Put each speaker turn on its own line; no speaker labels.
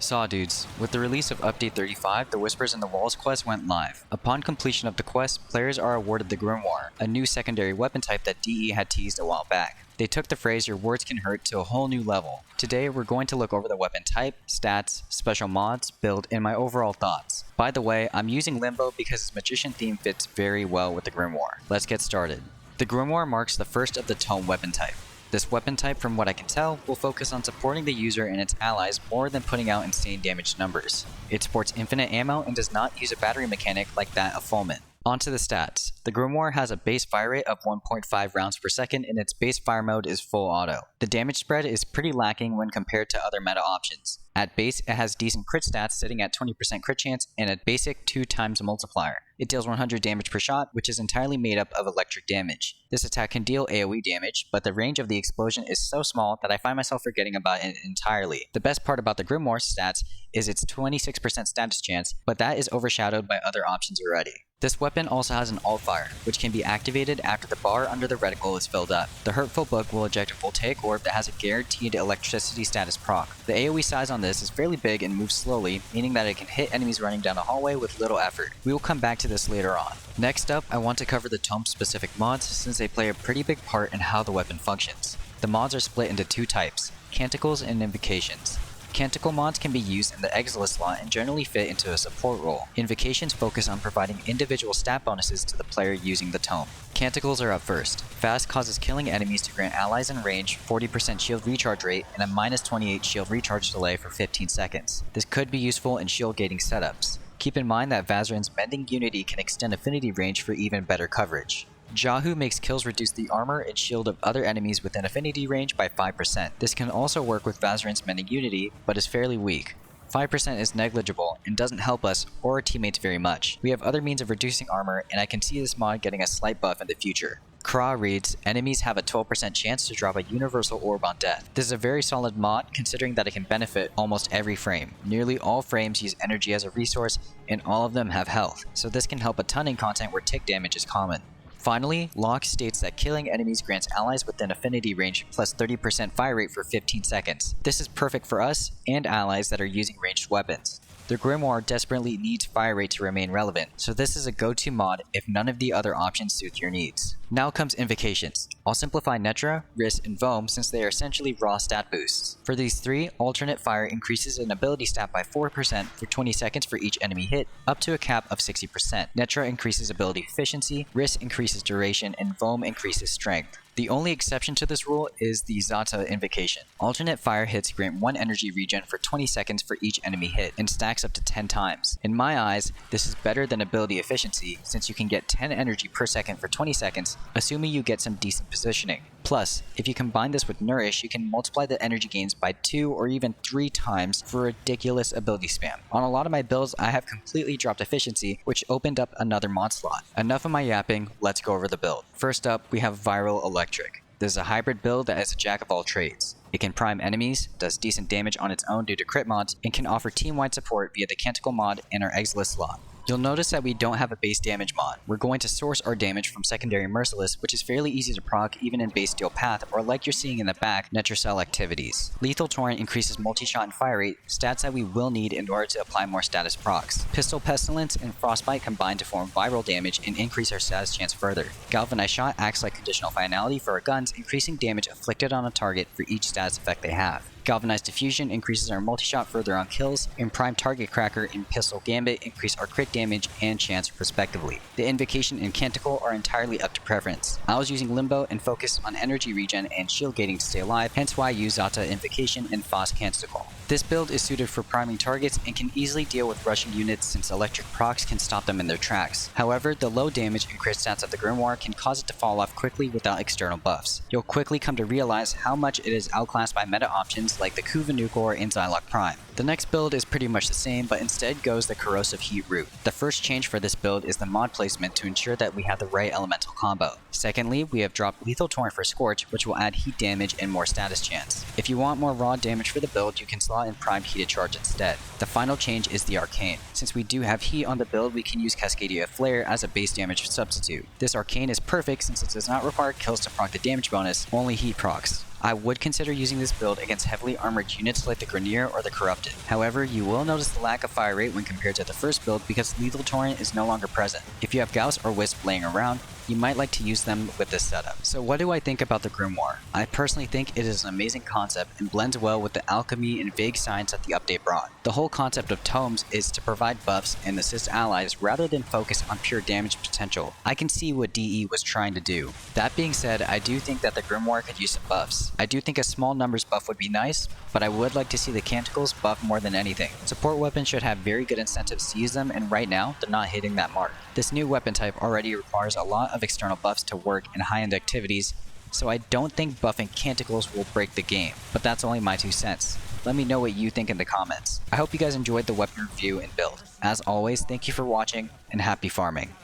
Saw dudes, with the release of Update 35, the Whispers in the Walls quest went live. Upon completion of the quest, players are awarded the Grimoire, a new secondary weapon type that DE had teased a while back. They took the phrase "your words can hurt" to a whole new level. Today we're going to look over the weapon type, stats, special mods, build, and my overall thoughts. By the way, I'm using Limbo because his magician theme fits very well with the Grimoire. Let's get started. The Grimoire marks the first of the Tome weapon type. This weapon type, from what I can tell, will focus on supporting the user and its allies more than putting out insane damage numbers. It supports infinite ammo and does not use a battery mechanic like that of Fulmin. Onto the stats. The Grimoire has a base fire rate of 1.5 rounds per second and its base fire mode is full auto. The damage spread is pretty lacking when compared to other meta options. At base, it has decent crit stats sitting at 20% crit chance and a basic 2x multiplier. It deals 100 damage per shot, which is entirely made up of electric damage. This attack can deal AoE damage, but the range of the explosion is so small that I find myself forgetting about it entirely. The best part about the Grimoire's stats is its 26% status chance, but that is overshadowed by other options already. This weapon also has an alt fire, which can be activated after the bar under the reticle is filled up. The Hurtful Book will eject a voltaic orb that has a guaranteed electricity status proc. The AoE size on this is fairly big and moves slowly, meaning that it can hit enemies running down a hallway with little effort. We will come back to this later on. Next up, I want to cover the Tome specific mods since they play a pretty big part in how the weapon functions. The mods are split into two types, Canticles and Invocations. Canticle mods can be used in the Exilus slot and generally fit into a support role. Invocations focus on providing individual stat bonuses to the player using the tome. Canticles are up first. Fast causes killing enemies to grant allies in range 40% shield recharge rate and a -28 shield recharge delay for 15 seconds. This could be useful in shield gating setups. Keep in mind that Vazarin's Mending Unity can extend affinity range for even better coverage. Jahu makes kills reduce the armor and shield of other enemies within affinity range by 5%. This can also work with Vazarin's Mending Unity, but is fairly weak. 5% is negligible and doesn't help us or our teammates very much. We have other means of reducing armor, and I can see this mod getting a slight buff in the future. Kra reads, enemies have a 12% chance to drop a universal orb on death. This is a very solid mod considering that it can benefit almost every frame. Nearly all frames use energy as a resource and all of them have health, so this can help a ton in content where tick damage is common. Finally, Locke states that killing enemies grants allies within affinity range plus 30% fire rate for 15 seconds. This is perfect for us and allies that are using ranged weapons. The Grimoire desperately needs fire rate to remain relevant, so this is a go-to mod if none of the other options suit your needs. Now comes Invocations. I'll simplify Netra, Riss, and Vohm since they are essentially raw stat boosts. For these three, Alternate Fire increases an ability stat by 4% for 20 seconds for each enemy hit, up to a cap of 60%. Netra increases ability efficiency, Riss increases duration, and Vohm increases strength. The only exception to this rule is the Zata Invocation. Alternate Fire hits grant 1 energy regen for 20 seconds for each enemy hit, and stacks up to 10 times. In my eyes, this is better than ability efficiency since you can get 10 energy per second for 20 seconds, assuming you get some decent positioning. Plus, if you combine this with Nourish, you can multiply the energy gains by 2 or even 3 times for ridiculous ability spam. On a lot of my builds, I have completely dropped efficiency, which opened up another mod slot. Enough of my yapping, let's go over the build. First up, we have Viral Electric. This is a hybrid build that is a jack of all trades. It can prime enemies, does decent damage on its own due to crit mods, and can offer team-wide support via the Canticle mod and our Exilus slot. You'll notice that we don't have a base damage mod. We're going to source our damage from secondary Merciless, which is fairly easy to proc even in base steel path, or like you're seeing in the back, Netracell activities. Lethal Torrent increases multi-shot and fire rate, stats that we will need in order to apply more status procs. Pistol Pestilence and Frostbite combine to form viral damage and increase our status chance further. Galvanized Shot acts like conditional finality for our guns, increasing damage afflicted on a target for each status effect they have. Galvanized Diffusion increases our multi-shot further on kills, and Prime Target Cracker and Pistol Gambit increase our crit damage and chance respectively. The Invocation and Canticle are entirely up to preference. I was using Limbo and focused on energy regen and shield gating to stay alive, hence why I use Zata Invocation and Foss Canticle. This build is suited for priming targets and can easily deal with rushing units since electric procs can stop them in their tracks. However, the low damage and crit stats of the Grimoire can cause it to fall off quickly without external buffs. You'll quickly come to realize how much it is outclassed by meta options like the Kuvanukor and Xylock Prime. The next build is pretty much the same, but instead goes the Corrosive Heat route. The first change for this build is the mod placement to ensure that we have the right elemental combo. Secondly, we have dropped Lethal Torrent for Scorch, which will add heat damage and more status chance. If you want more raw damage for the build, you can slot in primed Heated Charge instead. The final change is the Arcane. Since we do have heat on the build, we can use Cascadia Flare as a base damage substitute. This Arcane is perfect since it does not require kills to proc the damage bonus, only heat procs. I would consider using this build against heavily armored units like the Grimoire or the Corrupted. However, you will notice the lack of fire rate when compared to the first build because Lethal Torrent is no longer present. If you have Gauss or Wisp laying around, you might like to use them with this setup. So what do I think about the Grimoire? I personally think it is an amazing concept and blends well with the alchemy and vague science that the update brought. The whole concept of tomes is to provide buffs and assist allies rather than focus on pure damage potential. I can see what DE was trying to do. That being said, I do think that the Grimoire could use some buffs. I do think a small numbers buff would be nice, but I would like to see the Canticles buff more than anything. Support weapons should have very good incentives to use them, and right now, they're not hitting that mark. This new weapon type already requires a lot of external buffs to work in high-end activities, so I don't think buffing Canticles will break the game, but that's only my 2 cents. Let me know what you think in the comments. I hope you guys enjoyed the weapon review and build. As always, thank you for watching, and happy farming.